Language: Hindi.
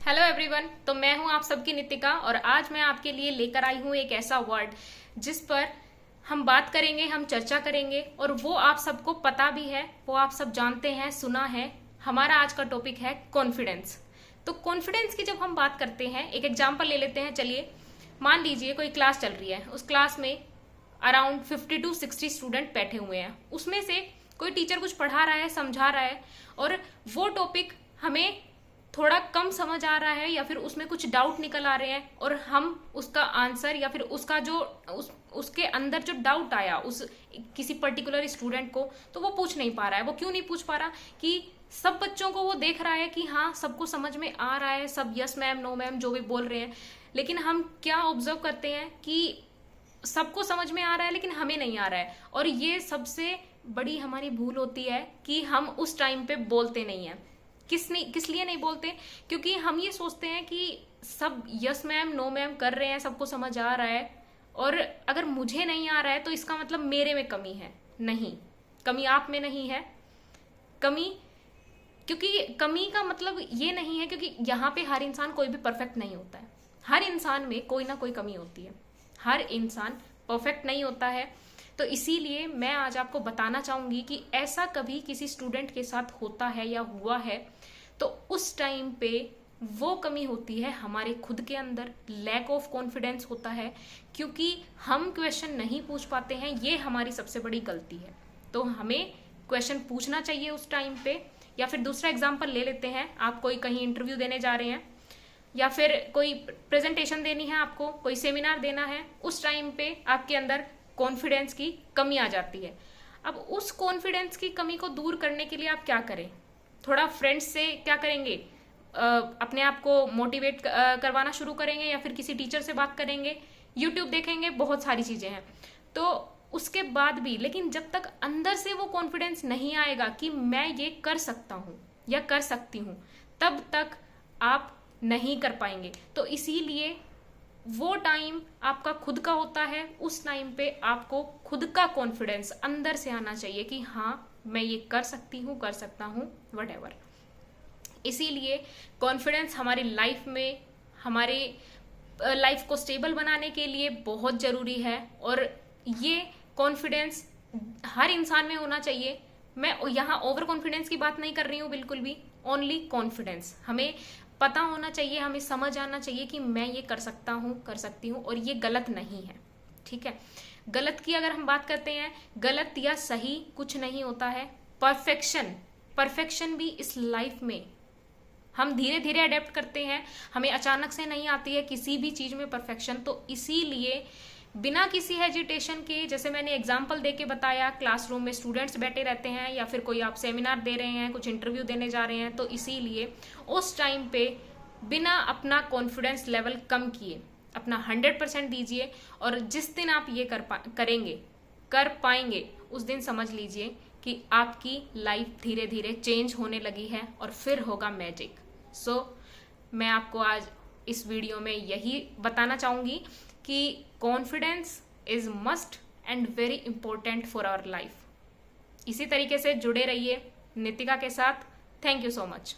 Hello everyone. तो मैं हूं आप सबकी नितिका और आज मैं आपके लिए लेकर आई हूं एक ऐसा वर्ड जिस पर हम बात करेंगे, हम चर्चा करेंगे और वो आप सबको पता भी है, वो आप सब जानते हैं, सुना है। हमारा आज का टॉपिक है कॉन्फिडेंस। तो कॉन्फिडेंस की जब हम बात करते हैं, एक एग्जांपल ले लेते हैं। चलिए मान लीजिए कोई क्लास चल रही है, उस क्लास में अराउंड 50 to 60 स्टूडेंट बैठे हुए हैं। उसमें से कोई टीचर कुछ पढ़ा रहा है, समझा रहा है और वो टॉपिक हमें थोड़ा कम समझ आ रहा है या फिर उसमें कुछ डाउट निकल आ रहे हैं और हम उसका आंसर या फिर उसका जो उसके अंदर जो डाउट आया उस किसी पर्टिकुलर स्टूडेंट को, तो वो पूछ नहीं पा रहा है। वो क्यों नहीं पूछ पा रहा? कि सब बच्चों को वो देख रहा है कि हाँ सबको समझ में आ रहा है, सब यस मैम नो मैम जो भी बोल रहे हैं, लेकिन हम क्या ऑब्जर्व करते हैं कि सबको समझ में आ रहा है लेकिन हमें नहीं आ रहा है। और ये सबसे बड़ी हमारी भूल होती है कि हम उस टाइम पे बोलते नहीं है। किस लिए नहीं बोलते? क्योंकि हम ये सोचते हैं कि सब यस मैम नो मैम कर रहे हैं, सबको समझ आ रहा है और अगर मुझे नहीं आ रहा है तो इसका मतलब मेरे में कमी है। नहीं, कमी आप में नहीं है। कमी, क्योंकि कमी का मतलब ये नहीं है, क्योंकि यहाँ पे हर इंसान कोई भी परफेक्ट नहीं होता है। हर इंसान में कोई ना कोई कमी होती है, हर इंसान परफेक्ट नहीं होता है। तो इसीलिए मैं आज आपको बताना चाहूंगी कि ऐसा कभी किसी स्टूडेंट के साथ होता है या हुआ है तो उस टाइम पे वो कमी होती है हमारे खुद के अंदर, लैक ऑफ कॉन्फिडेंस होता है, क्योंकि हम क्वेश्चन नहीं पूछ पाते हैं। ये हमारी सबसे बड़ी गलती है। तो हमें क्वेश्चन पूछना चाहिए उस टाइम पे। या फिर दूसरा एग्जाम्पल ले लेते हैं, आप कोई कहीं इंटरव्यू देने जा रहे हैं या फिर कोई प्रेजेंटेशन देनी है, आपको कोई सेमिनार देना है, उस टाइम पे आपके अंदर कॉन्फिडेंस की कमी आ जाती है। अब उस कॉन्फिडेंस की कमी को दूर करने के लिए आप क्या करें? थोड़ा फ्रेंड्स से क्या करेंगे, अपने आप को मोटिवेट करवाना शुरू करेंगे या फिर किसी टीचर से बात करेंगे, यूट्यूब देखेंगे, बहुत सारी चीजें हैं। तो उसके बाद भी लेकिन जब तक अंदर से वो कॉन्फिडेंस नहीं आएगा कि मैं ये कर सकता हूं या कर सकती हूं, तब तक आप नहीं कर पाएंगे। तो इसीलिए वो टाइम आपका खुद का होता है। उस टाइम पे आपको खुद का कॉन्फिडेंस अंदर से आना चाहिए कि हाँ मैं ये कर सकती हूँ, कर सकता हूँ, वटेवर। इसीलिए कॉन्फिडेंस हमारी लाइफ में, हमारे लाइफ को स्टेबल बनाने के लिए बहुत जरूरी है। और ये कॉन्फिडेंस हर इंसान में होना चाहिए। मैं यहाँ ओवर कॉन्फिडेंस की बात नहीं कर रही हूँ बिल्कुल भी, ओनली कॉन्फिडेंस। हमें पता होना चाहिए, हमें समझ आना चाहिए कि मैं ये कर सकता हूँ, कर सकती हूँ और ये गलत नहीं है। ठीक है, गलत की अगर हम बात करते हैं, गलत या सही कुछ नहीं होता है। परफेक्शन भी इस लाइफ में हम धीरे धीरे अडेप्ट करते हैं, हमें अचानक से नहीं आती है किसी भी चीज में परफेक्शन। तो इसीलिए बिना किसी हेजिटेशन के, जैसे मैंने एग्जाम्पल देके बताया, क्लासरूम में स्टूडेंट्स बैठे रहते हैं या फिर कोई आप सेमिनार दे रहे हैं, कुछ इंटरव्यू देने जा रहे हैं, तो इसीलिए उस टाइम पे बिना अपना कॉन्फिडेंस लेवल कम किए अपना 100% दीजिए। और जिस दिन आप ये कर पाएंगे, उस दिन समझ लीजिए कि आपकी लाइफ धीरे धीरे चेंज होने लगी है और फिर होगा मैजिक। मैं आपको आज इस वीडियो में यही बताना चाहूंगी कि confidence is must and very important for our life. इसी तरीके से जुड़े रहिए नितिका के साथ। Thank you so much.